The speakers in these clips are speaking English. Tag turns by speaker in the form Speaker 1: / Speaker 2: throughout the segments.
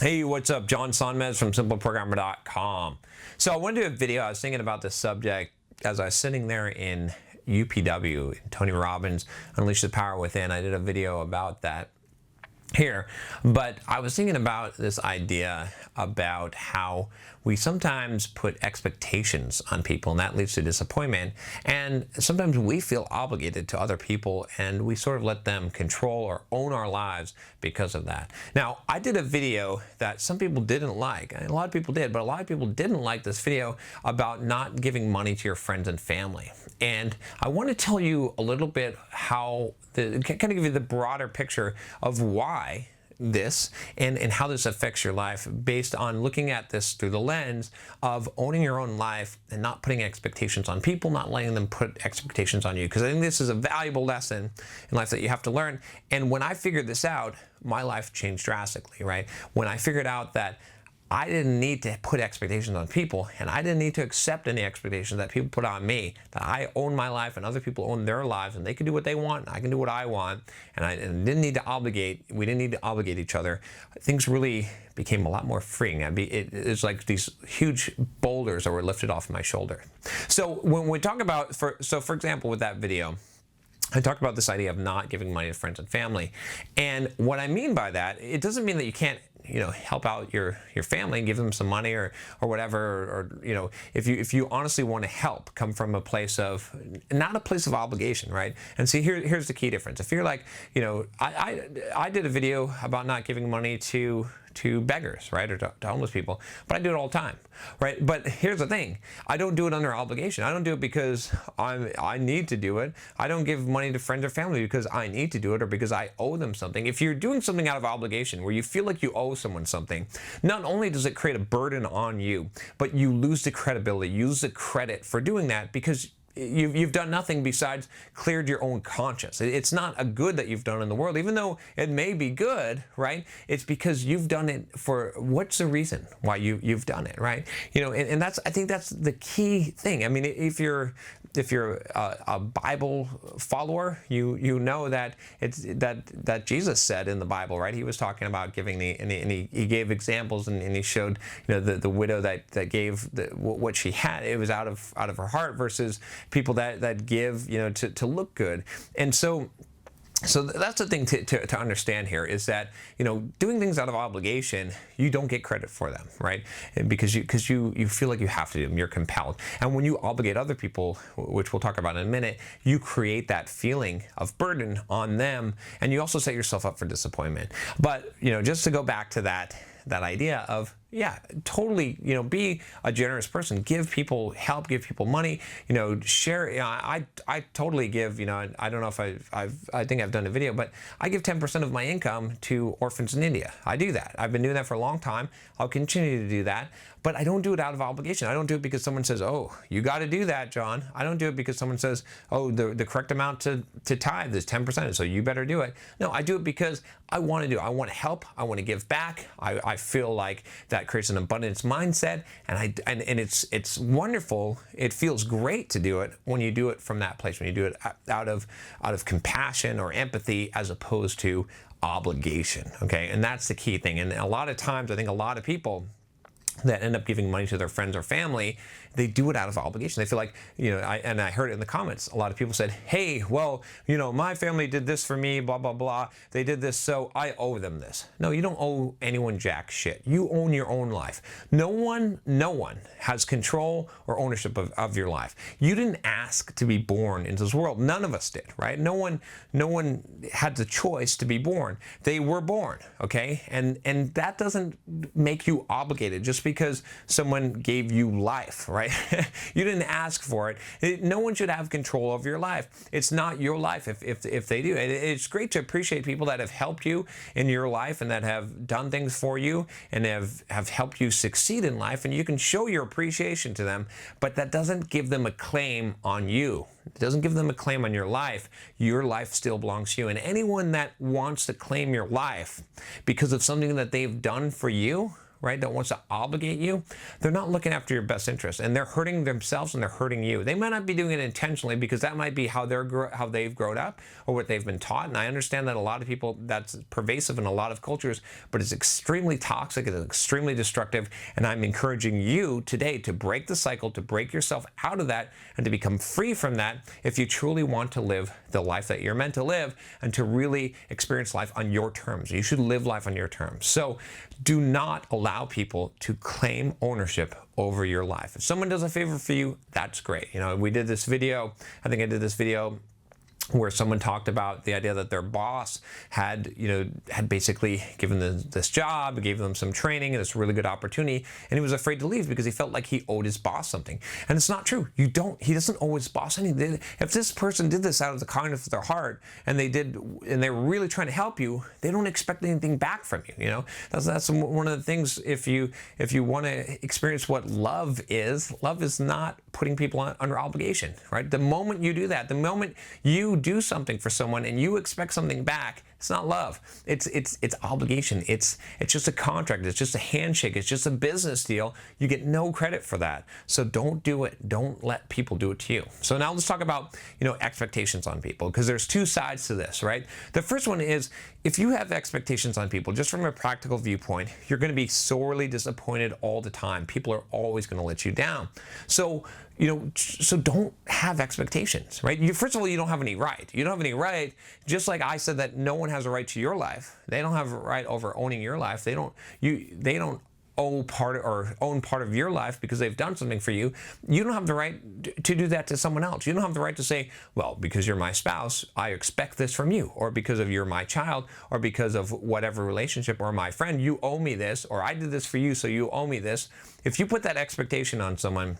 Speaker 1: Hey, what's up? John Sonmez from simpleprogrammer.com. So I wanted to do a video. I was thinking about this subject as I was sitting there in UPW, Tony Robbins, Unleash the Power Within. I did a video about that here, but I was thinking about this idea about how we sometimes put expectations on people and that leads to disappointment, and sometimes we feel obligated to other people and we sort of let them control or own our lives because of that. Now, I did a video that some people didn't like, and a lot of people did, but a lot of people didn't like this video about not giving money to your friends and family. And I want to tell you a little bit how kind of give you the broader picture of why this and how this affects your life based on looking at this through the lens of owning your own life and not putting expectations on people, not letting them put expectations on you. Because I think this is a valuable lesson in life that you have to learn. And when I figured this out, my life changed drastically, right? When I figured out that I didn't need to put expectations on people, and I didn't need to accept any expectations that people put on me, that I own my life and other people own their lives, and they can do what they want, and I can do what I want, and I didn't need to obligate, we didn't need to obligate each other. Things really became a lot more freeing. It's like these huge boulders that were lifted off my shoulder. So when we talk about, for example, with that video, I talked about this idea of not giving money to friends and family. And what I mean by that, it doesn't mean that you can't, help out your family and give them some money or whatever, or if you honestly want to help, come from a place of, not a place of obligation, right? And see, here's the key difference. If you're like, I did a video about not giving money to beggars, right, or to homeless people, but I do it all the time, right? But here's the thing, I don't do it under obligation. I don't do it because I need to do it. I don't give money to friends or family because I need to do it or because I owe them something. If you're doing something out of obligation where you feel like you owe someone something, not only does it create a burden on you, but you lose the credibility, you lose the credit for doing that because you've done nothing besides cleared your own conscience. It's not a good that you've done in the world, even though it may be good, right? It's because you've done it for, what's the reason why you've done it, right? And that's, I think that's the key thing. I mean, if you're a Bible follower, you know that it's that Jesus said in the Bible, right? He was talking about giving and he gave examples and he showed the widow that gave what she had. It was out of her heart versus people that give to look good. And so that's the thing to understand here is that doing things out of obligation, you don't get credit for them, right? Because you feel like you have to do them, you're compelled. And when you obligate other people, which we'll talk about in a minute, you create that feeling of burden on them, and you also set yourself up for disappointment. But just to go back to that idea of, yeah, totally, be a generous person, give people help, give people money, share. I totally give, I don't know if I think I've done a video, but I give 10% of my income to orphans in India. I do that. I've been doing that for a long time. I'll continue to do that, but I don't do it out of obligation. I don't do it because someone says, oh, you got to do that, John. I don't do it because someone says, oh, the correct amount to tithe is 10%, so you better do it. No, I do it because I want to do it. I want to help. I want to give back. I feel like that creates an abundance mindset, and it's wonderful. It feels great to do it when you do it from that place, when you do it out of compassion or empathy as opposed to obligation. Okay, and that's the key thing. And a lot of times, I think a lot of people that end up giving money to their friends or family, they do it out of obligation. They feel like, I heard it in the comments. A lot of people said, hey, well, my family did this for me, blah, blah, blah. They did this, so I owe them this. No, you don't owe anyone jack shit. You own your own life. No one has control or ownership of your life. You didn't ask to be born into this world. None of us did, right? No one had the choice to be born. They were born, okay? And that doesn't make you obligated just because someone gave you life, right? You didn't ask for it. No one should have control of your life. It's not your life if they do. It's great to appreciate people that have helped you in your life and that have done things for you and have helped you succeed in life, and you can show your appreciation to them, but that doesn't give them a claim on you. It doesn't give them a claim on your life. Your life still belongs to you. And anyone that wants to claim your life because of something that they've done for you, right, that wants to obligate you, they're not looking after your best interest, and they're hurting themselves and they're hurting you. They might not be doing it intentionally, because that might be how they've grown up or what they've been taught. And I understand that a lot of people, that's pervasive in a lot of cultures, but it's extremely toxic, it's extremely destructive. And I'm encouraging you today to break the cycle, to break yourself out of that, and to become free from that if you truly want to live the life that you're meant to live, and to really experience life on your terms. You should live life on your terms. So do not allow people to claim ownership over your life. If someone does a favor for you, that's great. You know, we did this video, I think I did this video where someone talked about the idea that their boss had basically given them this job, gave them some training and this really good opportunity, and he was afraid to leave because he felt like he owed his boss something. And it's not true. He doesn't owe his boss anything. If this person did this out of the kindness of their heart, and they were really trying to help you, they don't expect anything back from you. You know, that's one of the things. If you want to experience what love is not putting people under obligation, right? The moment you do that, the moment you do something for someone and you expect something back, it's not love. It's obligation. It's just a contract. It's just a handshake. It's just a business deal. You get no credit for that. So don't do it. Don't let people do it to you. So now let's talk about, expectations on people, because there's two sides to this, right? The first one is, if you have expectations on people, just from a practical viewpoint, you're going to be sorely disappointed all the time. People are always going to let you down. So don't have expectations, right? First of all, you don't have any right. You don't have any right, just like I said that no one has a right to your life. They don't have a right over owning your life. They don't own part of your life because they've done something for you. You don't have the right to do that to someone else. You don't have the right to say, well, because you're my spouse, I expect this from you, or because of you're my child, or because of whatever relationship, or my friend, you owe me this, or I did this for you, so you owe me this. If you put that expectation on someone,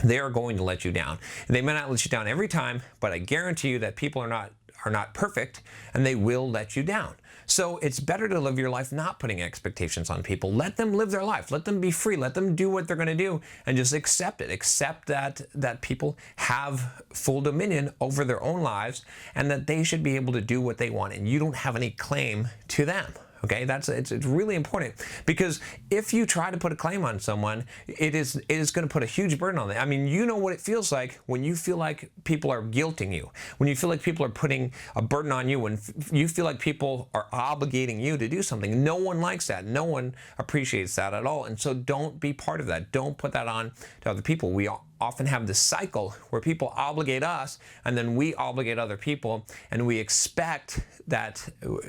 Speaker 1: they are going to let you down. And they may not let you down every time, but I guarantee you that people are not perfect, and they will let you down. So it's better to live your life not putting expectations on people. Let them live their life. Let them be free. Let them do what they're going to do, and just accept it. Accept that people have full dominion over their own lives, and that they should be able to do what they want, and you don't have any claim to them. Okay, it's really important, because if you try to put a claim on someone, it is going to put a huge burden on them. I mean, you know what it feels like when you feel like people are guilting you, when you feel like people are putting a burden on you, when you feel like people are obligating you to do something. No one likes that. No one appreciates that at all. And so don't be part of that. Don't put that on to other people. We often have this cycle where people obligate us, and then we obligate other people, and we expect that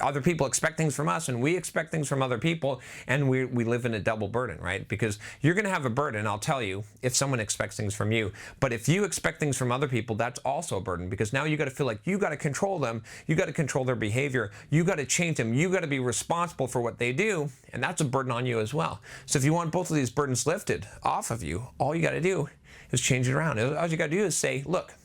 Speaker 1: other people expect things from us, and we expect things from other people, and we live in a double burden, right? Because you're going to have a burden, I'll tell you, if someone expects things from you. But if you expect things from other people, that's also a burden, because now you got to feel like you got to control them, you got to control their behavior, you got to change them, you got to be responsible for what they do, and that's a burden on you as well. So if you want both of these burdens lifted off of you, all you got to do is change it around. All you got to do is say, look,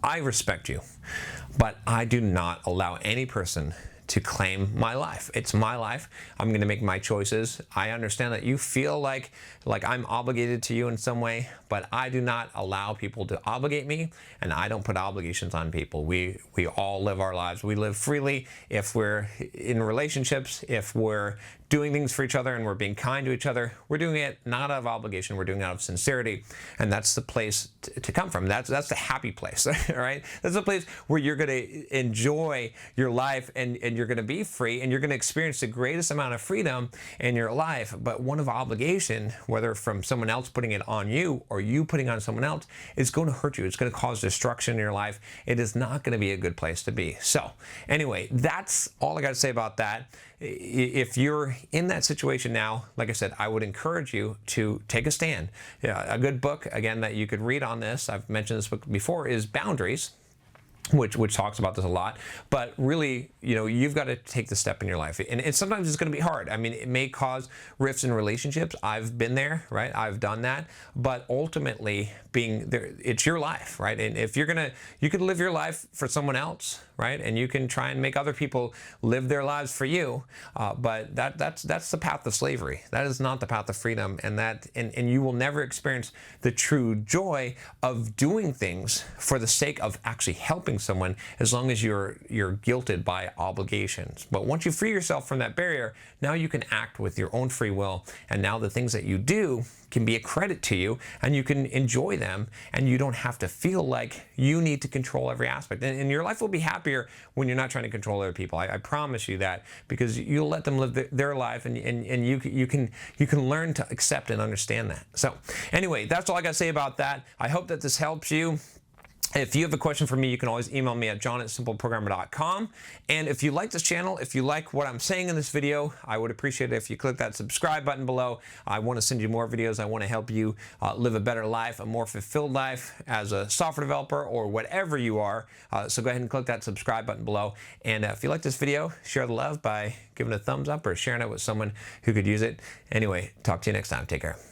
Speaker 1: I respect you, but I do not allow any person to claim my life. It's my life. I'm going to make my choices. I understand that you feel like I'm obligated to you in some way, but I do not allow people to obligate me, and I don't put obligations on people. We all live our lives. We live freely. If we're in relationships, if we're doing things for each other and we're being kind to each other, we're doing it not out of obligation, we're doing it out of sincerity, and that's the place to come from. That's the happy place, right? That's the place where you're going to enjoy your life, and you're going to be free, and you're going to experience the greatest amount of freedom in your life. But one of obligation, whether from someone else putting it on you or you putting on someone else, is going to hurt you. It's going to cause destruction in your life. It is not going to be a good place to be. So anyway, that's all I got to say about that. If you're in that situation now, like I said, I would encourage you to take a stand. A good book, again, that you could read on this, I've mentioned this book before, is Boundaries, which talks about this a lot. But really, you've got to take the step in your life, and sometimes it's going to be hard. I mean, it may cause rifts in relationships. I've been there, right? I've done that. But ultimately, being there, it's your life, right? And if you could live your life for someone else, right? And you can try and make other people live their lives for you. But that's the path of slavery. That is not the path of freedom, and you will never experience the true joy of doing things for the sake of actually helping helping someone as long as you're guilted by obligations. But once you free yourself from that barrier, now you can act with your own free will, and now the things that you do can be a credit to you, and you can enjoy them, and you don't have to feel like you need to control every aspect. And your life will be happier when you're not trying to control other people. I promise you that, because you'll let them live their life, and you can learn to accept and understand that. So anyway, that's all I got to say about that. I hope that this helps you. If you have a question for me, you can always email me at john@simpleprogrammer.com. And if you like this channel, if you like what I'm saying in this video, I would appreciate it if you click that subscribe button below. I want to send you more videos. I want to help you live a better life, a more fulfilled life as a software developer or whatever you are. So go ahead and click that subscribe button below. And if you like this video, share the love by giving it a thumbs up or sharing it with someone who could use it. Anyway, talk to you next time. Take care.